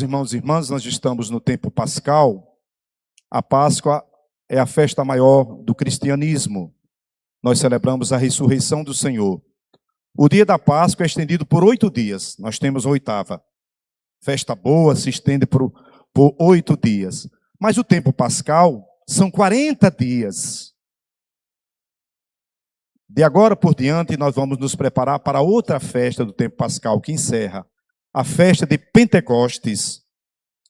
Irmãos e irmãs, nós estamos no tempo pascal. A Páscoa é a festa maior do cristianismo. Nós celebramos a ressurreição do Senhor. O dia da Páscoa é estendido por 8 dias. Nós temos a oitava. Festa boa se estende por 8 dias. Mas o tempo pascal são 40 dias. De agora por diante, nós vamos nos preparar para outra festa do tempo pascal que encerra a festa de Pentecostes,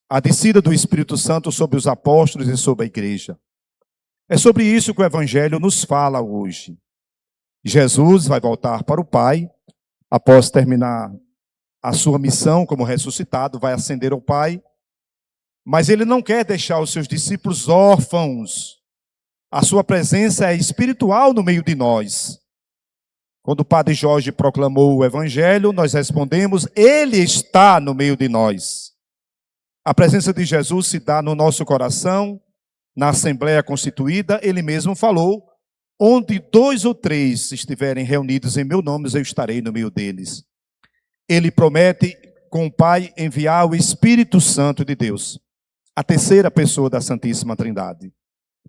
a descida do Espírito Santo sobre os apóstolos e sobre a igreja. É sobre isso que o Evangelho nos fala hoje. Jesus vai voltar para o Pai, após terminar a sua missão como ressuscitado, vai ascender ao Pai, mas ele não quer deixar os seus discípulos órfãos. A sua presença é espiritual no meio de nós. Quando o Padre Jorge proclamou o Evangelho, nós respondemos: Ele está no meio de nós. A presença de Jesus se dá no nosso coração, na Assembleia Constituída. Ele mesmo falou: onde 2 ou 3 estiverem reunidos em meu nome, eu estarei no meio deles. Ele promete, com o Pai, enviar o Espírito Santo de Deus, a terceira pessoa da Santíssima Trindade.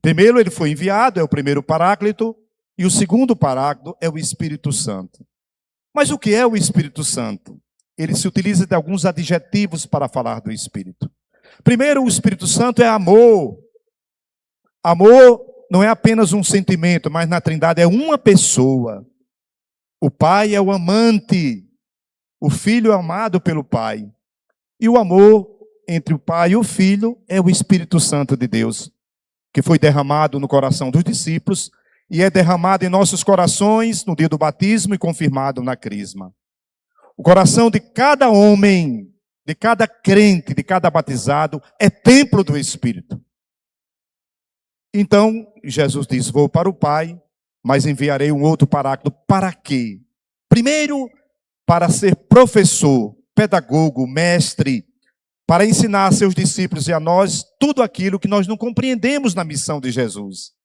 Primeiro ele foi enviado, é o primeiro Paráclito, e o segundo Paráclito é o Espírito Santo. Mas o que é o Espírito Santo? Ele se utiliza de alguns adjetivos para falar do Espírito. Primeiro, o Espírito Santo é amor. Amor não é apenas um sentimento, mas na Trindade é uma pessoa. O Pai é o amante, o Filho é amado pelo Pai. E o amor entre o Pai e o Filho é o Espírito Santo de Deus, que foi derramado no coração dos discípulos e é derramado em nossos corações no dia do batismo e confirmado na crisma. O coração de cada homem, de cada crente, de cada batizado, é templo do Espírito. Então, Jesus diz: vou para o Pai, mas enviarei um outro Paráclito. Para quê? Primeiro, para ser professor, pedagogo, mestre, para ensinar a seus discípulos e a nós tudo aquilo que nós não compreendemos na missão de Jesus.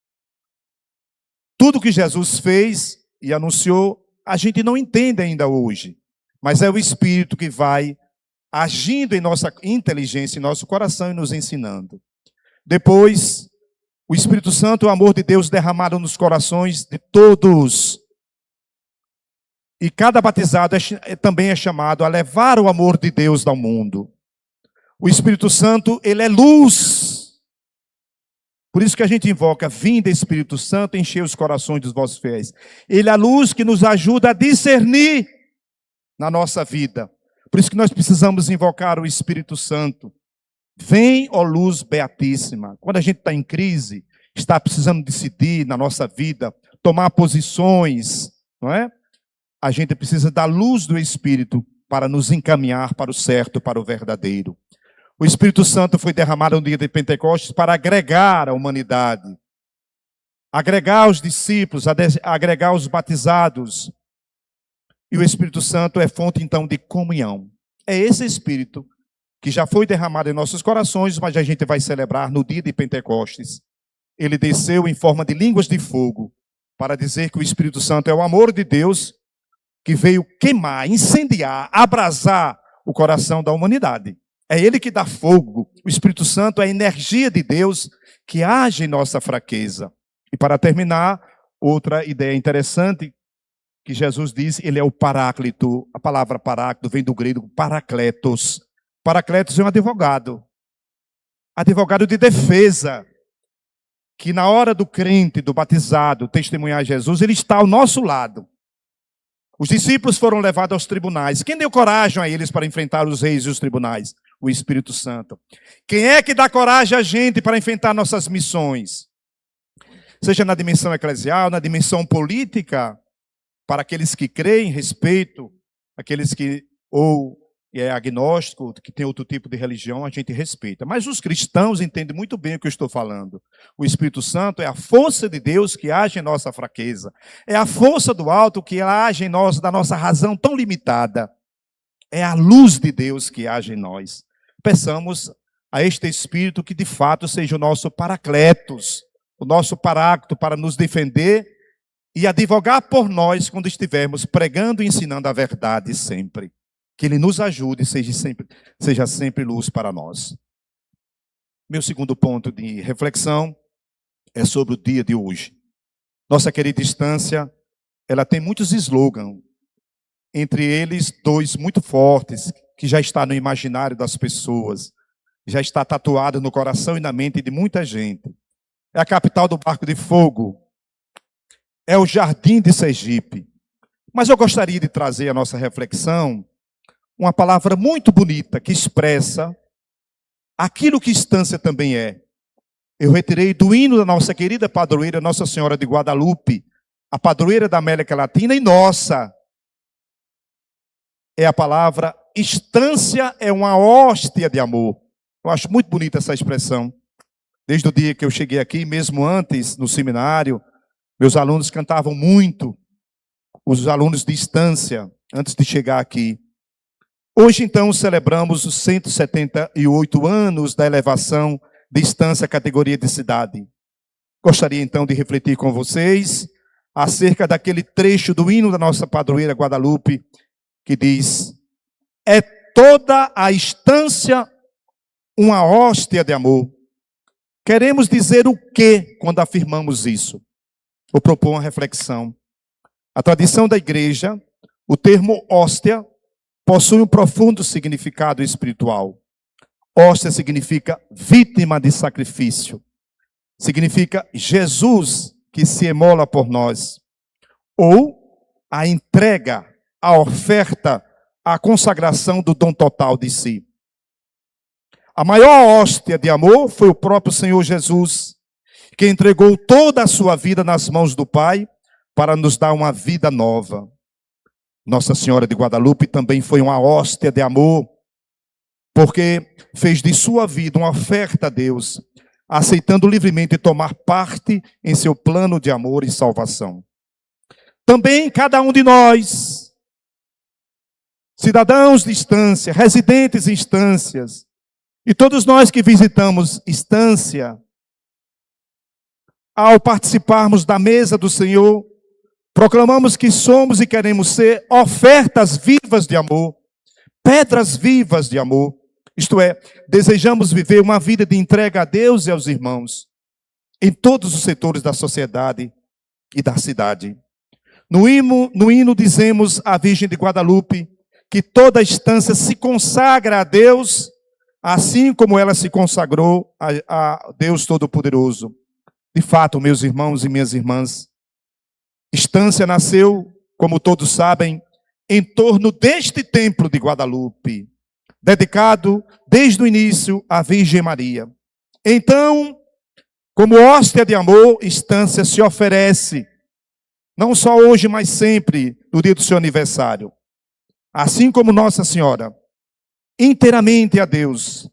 Tudo que Jesus fez e anunciou, a gente não entende ainda hoje. Mas é o Espírito que vai agindo em nossa inteligência, em nosso coração e nos ensinando. Depois, o Espírito Santo, o amor de Deus derramado nos corações de todos. E cada batizado também é chamado a levar o amor de Deus ao mundo. O Espírito Santo, ele é luz. Por isso que a gente invoca: vinda Espírito Santo, encher os corações dos vossos fiéis. Ele é a luz que nos ajuda a discernir na nossa vida. Por isso que nós precisamos invocar o Espírito Santo. Vem, ó luz beatíssima. Quando a gente está em crise, está precisando decidir na nossa vida, tomar posições, não é? A gente precisa da luz do Espírito para nos encaminhar para o certo, para o verdadeiro. O Espírito Santo foi derramado no dia de Pentecostes para agregar a humanidade, agregar os discípulos, agregar os batizados. E o Espírito Santo é fonte, então, de comunhão. É esse Espírito que já foi derramado em nossos corações, mas a gente vai celebrar no dia de Pentecostes. Ele desceu em forma de línguas de fogo, para dizer que o Espírito Santo é o amor de Deus, que veio queimar, incendiar, abrasar o coração da humanidade. É ele que dá fogo. O Espírito Santo é a energia de Deus que age em nossa fraqueza. E para terminar, outra ideia interessante que Jesus diz: ele é o Paráclito. A palavra Paráclito vem do grego parakletos. Parakletos é um advogado. Advogado de defesa. Que na hora do crente, do batizado, testemunhar Jesus, ele está ao nosso lado. Os discípulos foram levados aos tribunais. Quem deu coragem a eles para enfrentar os reis e os tribunais? O Espírito Santo. Quem é que dá coragem a gente para enfrentar nossas missões? Seja na dimensão eclesial, na dimensão política, para aqueles que creem, respeito, aqueles que ou é agnóstico, que tem outro tipo de religião, a gente respeita. Mas os cristãos entendem muito bem o que eu estou falando. O Espírito Santo é a força de Deus que age em nossa fraqueza. É a força do alto que age em nós, da nossa razão tão limitada. É a luz de Deus que age em nós. Peçamos a este Espírito que de fato seja o nosso Paracletos, o nosso Paráclito para nos defender e advogar por nós quando estivermos pregando e ensinando a verdade sempre. que Ele nos ajude e seja sempre luz para nós. Meu segundo ponto de reflexão é sobre o dia de hoje. Nossa querida Estância, ela tem muitos slogans, entre eles 2 muito fortes, que já está no imaginário das pessoas, já está tatuado no coração e na mente de muita gente. É a capital do barco de fogo, é o Jardim de Sergipe. Mas eu gostaria de trazer à nossa reflexão uma palavra muito bonita que expressa aquilo que Estância também é. Eu retirei do hino da nossa querida padroeira, Nossa Senhora de Guadalupe, a padroeira da América Latina e nossa. É a palavra Estância é uma hóstia de amor. Eu acho muito bonita essa expressão. Desde o dia que eu cheguei aqui, mesmo antes, no seminário, meus alunos cantavam muito, os alunos de Estância, antes de chegar aqui. Hoje, então, celebramos os 178 anos da elevação de Estância à categoria de cidade. Gostaria, então, de refletir com vocês acerca daquele trecho do hino da nossa padroeira Guadalupe, que diz: é toda a Estância uma hóstia de amor. Queremos dizer o que quando afirmamos isso? Vou propor uma reflexão. A tradição da igreja, o termo hóstia, possui um profundo significado espiritual. Hóstia significa vítima de sacrifício. Significa Jesus que se emola por nós. Ou a entrega, a oferta, a consagração do dom total de si. A maior hóstia de amor foi o próprio Senhor Jesus, que entregou toda a sua vida nas mãos do Pai para nos dar uma vida nova. Nossa Senhora de Guadalupe também foi uma hóstia de amor, porque fez de sua vida uma oferta a Deus, aceitando livremente tomar parte em seu plano de amor e salvação. Também cada um de nós, cidadãos de Estância, residentes em Estâncias, e todos nós que visitamos Estância, ao participarmos da mesa do Senhor, proclamamos que somos e queremos ser ofertas vivas de amor, pedras vivas de amor. Isto é, desejamos viver uma vida de entrega a Deus e aos irmãos, em todos os setores da sociedade e da cidade. No hino dizemos à Virgem de Guadalupe que toda a Estância se consagra a Deus, assim como ela se consagrou a Deus Todo-Poderoso. De fato, meus irmãos e minhas irmãs, Estância nasceu, como todos sabem, em torno deste templo de Guadalupe, dedicado desde o início à Virgem Maria. Então, como hóstia de amor, Estância se oferece, não só hoje, mas sempre, no dia do seu aniversário. Assim como Nossa Senhora, inteiramente a Deus,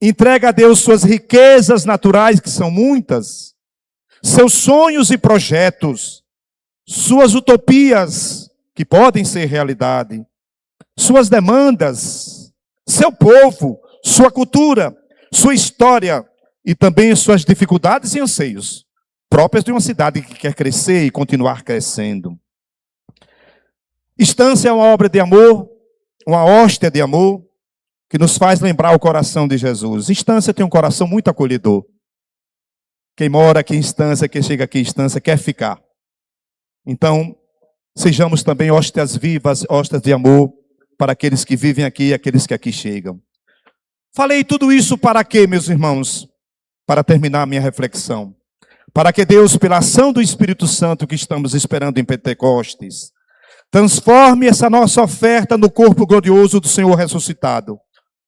entrega a Deus suas riquezas naturais, que são muitas, seus sonhos e projetos, suas utopias, que podem ser realidade, suas demandas, seu povo, sua cultura, sua história e também suas dificuldades e anseios, próprias de uma cidade que quer crescer e continuar crescendo. Estância é uma obra de amor, uma hóstia de amor, que nos faz lembrar o coração de Jesus. Estância tem um coração muito acolhedor. Quem mora aqui em Estância, quem chega aqui em Estância, quer ficar. Então, sejamos também hóstias vivas, hóstias de amor, para aqueles que vivem aqui e aqueles que aqui chegam. Falei tudo isso para quê, meus irmãos? Para terminar a minha reflexão. Para que Deus, pela ação do Espírito Santo que estamos esperando em Pentecostes, transforme essa nossa oferta no corpo glorioso do Senhor ressuscitado.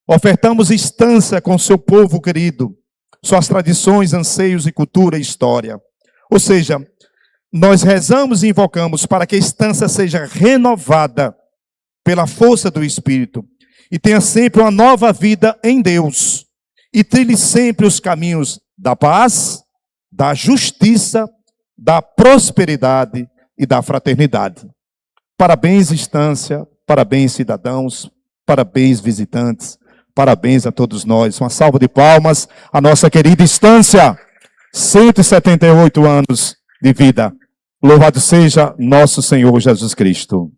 Ofertamos Estância com seu povo querido, suas tradições, anseios e cultura e história. Ou seja, nós rezamos e invocamos para que a Estância seja renovada pela força do Espírito e tenha sempre uma nova vida em Deus e trilhe sempre os caminhos da paz, da justiça, da prosperidade e da fraternidade. Parabéns, Estância, parabéns, cidadãos, parabéns, visitantes, parabéns a todos nós. Uma salva de palmas à nossa querida Estância, 178 anos de vida. Louvado seja nosso Senhor Jesus Cristo.